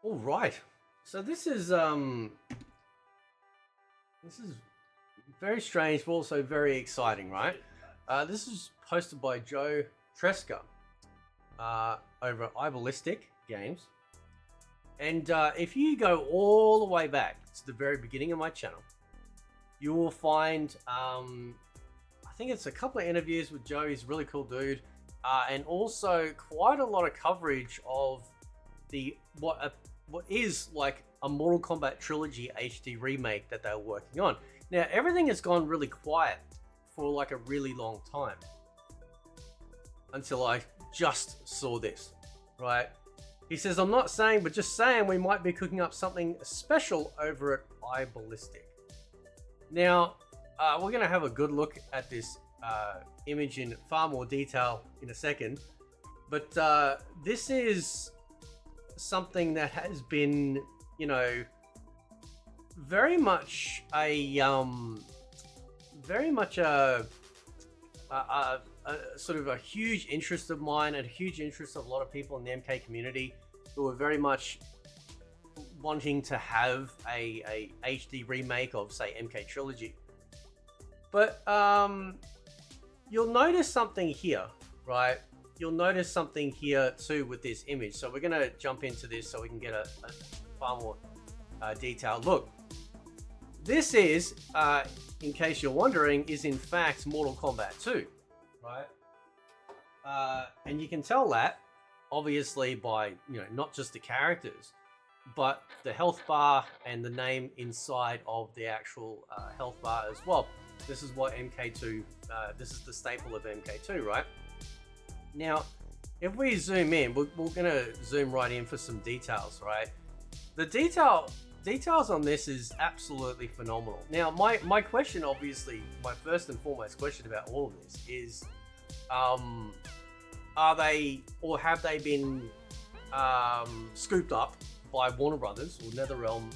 All right. So this is very strange, but also very exciting, right? This is posted by Joe Tresca over at Eyeballistic Games, and if you go all the way back to the very beginning of my channel, you will find I think it's a couple of interviews with Joe. He's a really cool dude, and also quite a lot of coverage of the what is like a Mortal Kombat trilogy HD remake that they're working on. Now everything has gone really quiet for like a really long time until I just saw this, right? He says, I'm not saying, but just saying we might be cooking up something special over at Eyeballistic. Now, we're going to have a good look at this image in far more detail in a second, but this is something that has been, you know, very much a sort of a huge interest of mine and a huge interest of a lot of people in the MK community who are very much wanting to have a HD remake of, say, MK Trilogy. But you'll notice something here, right? You'll notice something here too with this image. So we're gonna jump into this so we can get a far more detailed look. This is, in case you're wondering, is in fact Mortal Kombat 2, right? And you can tell that obviously by, you know, not just the characters, but the health bar and the name inside of the actual health bar as well. This is what MK2, this is the staple of MK2, right? Now, if we zoom in, we're gonna zoom right in for some details, right? The details on this is absolutely phenomenal. Now, my question, obviously, my first and foremost question about all of this is, are they, or have they been scooped up by Warner Brothers or NetherRealm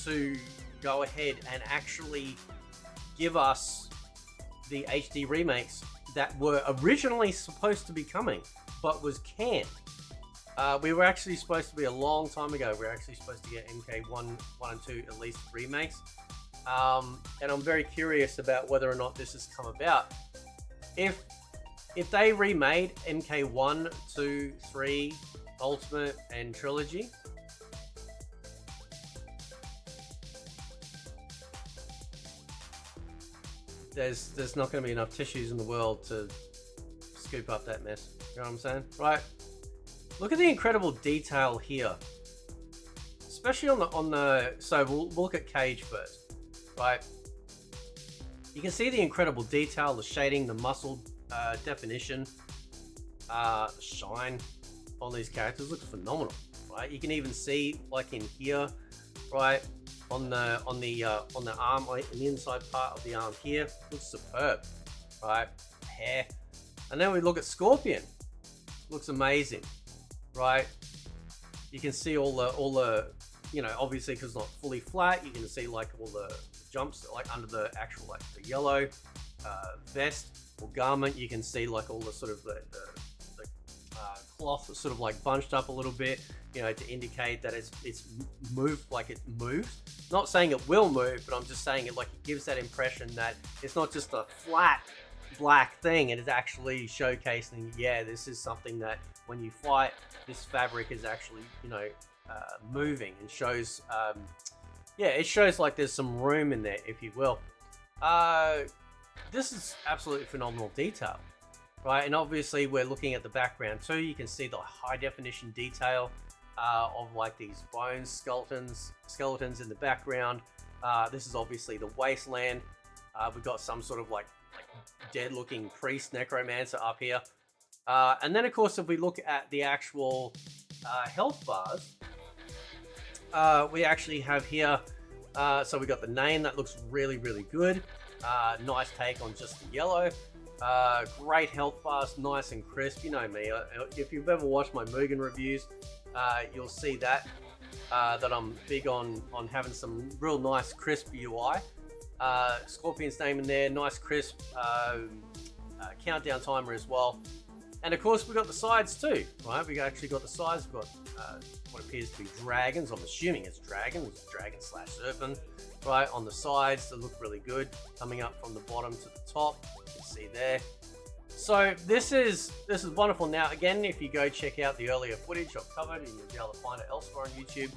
to go ahead and actually give us the HD remakes that were originally supposed to be coming, but was canned. We were actually supposed to be a long time ago. We were actually supposed to get MK1 and 2 at least remakes. And I'm very curious about whether or not this has come about. If they remade MK1, 2, 3, Ultimate, and Trilogy, there's not going to be enough tissues in the world to scoop up that mess. You know what I'm saying? Right. Look at the incredible detail here, especially on the. So we'll look at Cage first, right? You can see the incredible detail, the shading, the muscle definition, shine on these characters looks phenomenal, right? You can even see, like in here, right, on the arm, like in the inside part of the arm here, looks superb, right? Hair, and then we look at Scorpion, looks amazing, right? You can see all the, you know, obviously because it's not fully flat, you can see like all the jumps like under the actual like the yellow vest or garment. You can see like all the sort of the cloth sort of like bunched up a little bit, you know, to indicate that it's moved, like it moves. Not saying it will move, but I'm just saying it like it gives that impression that it's not just a flat black thing, and it's actually showcasing, yeah, this is something that when you fight, this fabric is actually, you know, moving, and shows, yeah, it shows like there's some room in there, if you will. This is absolutely phenomenal detail, right? And obviously we're looking at the background too. You can see the high definition detail of like these bones, skeletons in the background. This is obviously the wasteland. We've got some sort of like dead looking priest necromancer up here. And then of course, if we look at the actual health bars, we actually have here, so we got the name that looks really, really good. Nice take on just the yellow. Great health bars, nice and crisp. You know me, if you've ever watched my Mugen reviews, you'll see that that I'm big on having some real nice crisp UI. Scorpion's name in there, nice crisp countdown timer as well. And of course, we've got the sides too, right? We actually got the sides. We've got what appears to be dragons. I'm assuming it's dragons, dragon slash serpent, right? On the sides, they look really good. Coming up from the bottom to the top, you can see there. So this is wonderful. Now, again, if you go check out the earlier footage I've covered, and you'll be able to find it elsewhere on YouTube,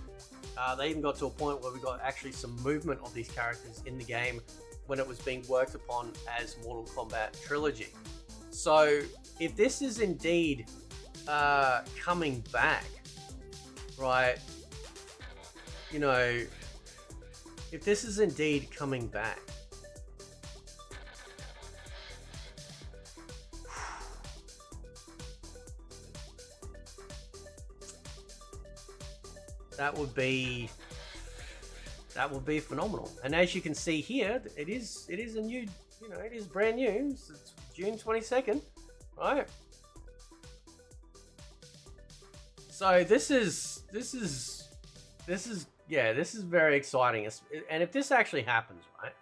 they even got to a point where we got actually some movement of these characters in the game when it was being worked upon as Mortal Kombat Trilogy. So if this is indeed coming back, right, you know, if this is indeed coming back, that would be phenomenal. And as you can see here, it is a new, you know, it is brand new. It's June 22nd, right? So this is very exciting. And if this actually happens, right?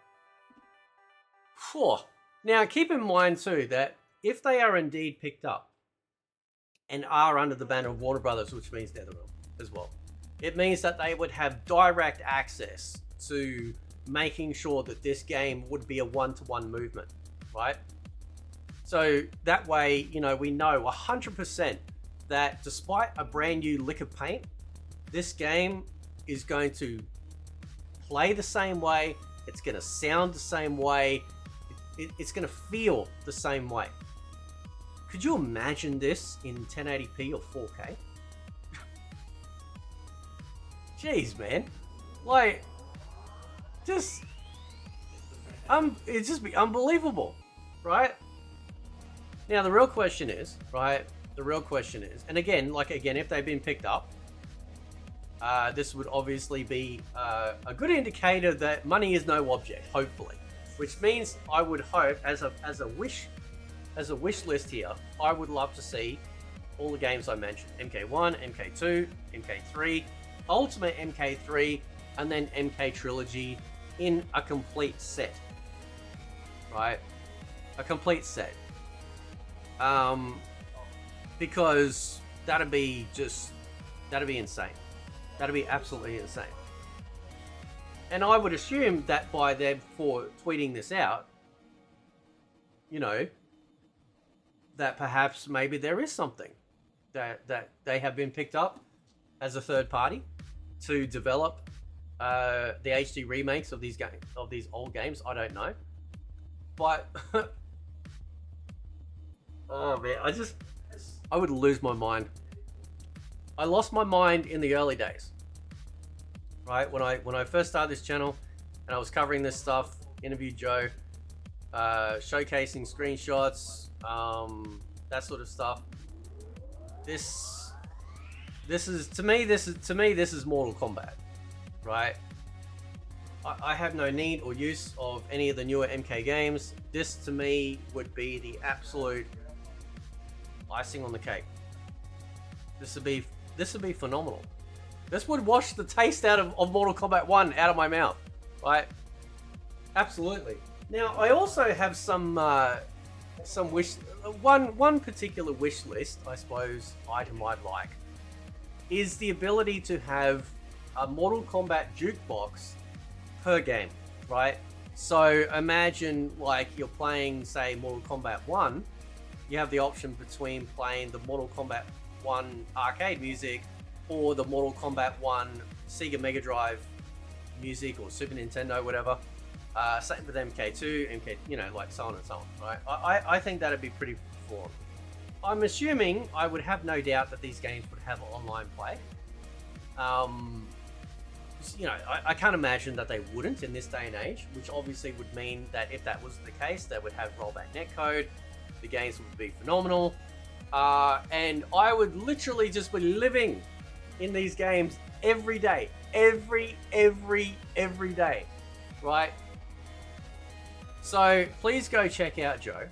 Whew. Now keep in mind too that if they are indeed picked up and are under the banner of Warner Brothers, which means NetherRealm as well, it means that they would have direct access to making sure that this game would be a one-to-one movement, right? So that way, you know, we know 100% that despite a brand new lick of paint, this game is going to play the same way, it's going to sound the same way, it's going to feel the same way. Could you imagine this in 1080p or 4K? Jeez, man, like, it'd just be unbelievable, right? Now the real question is, right? The real question is, and again, if they've been picked up, this would obviously be a good indicator that money is no object, hopefully. Which means I would hope, as a wish list here, I would love to see all the games I mentioned: MK1, MK2, MK3. Ultimate MK3, and then MK Trilogy in a complete set, right? A complete set. Because that'd be insane. That'd be absolutely insane. And I would assume that by them for tweeting this out, you know, that perhaps maybe there is something that they have been picked up as a third party to develop the HD remakes of these games, of these old games. I don't know, but oh man, I would lose my mind. I lost my mind in the early days, right? When I first started this channel and I was covering this stuff, interviewed Joe, showcasing screenshots, that sort of stuff. This is to me this is Mortal Kombat, right? I have no need or use of any of the newer MK games. This to me would be the absolute icing on the cake. This would be phenomenal. This would wash the taste out of Mortal Kombat 1 out of my mouth, right? Absolutely. Now I also have some one particular wish list, I suppose, item I'd like is the ability to have a Mortal Kombat jukebox per game, right? So imagine like you're playing, say, Mortal Kombat 1, you have the option between playing the Mortal Kombat 1 arcade music or the Mortal Kombat 1 Sega Mega Drive music or Super Nintendo, whatever. Same with MK2, MK, you know, like so on and so on, right? I think that'd be pretty fun. I'm assuming, I would have no doubt that these games would have online play. You know, I can't imagine that they wouldn't in this day and age, which obviously would mean that if that was the case, they would have rollback netcode, the games would be phenomenal, and I would literally just be living in these games every day, every day, right? So please go check out Joe,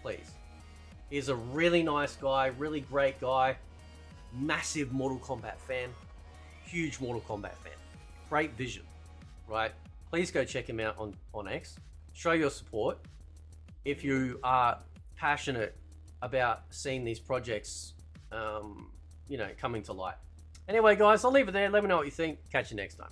please. He's a really nice guy, really great guy, massive Mortal Kombat fan, huge Mortal Kombat fan, great vision, right? Please go check him out on X. Show your support. If you are passionate about seeing these projects, you know, coming to light. Anyway, guys, I'll leave it there. Let me know what you think. Catch you next time.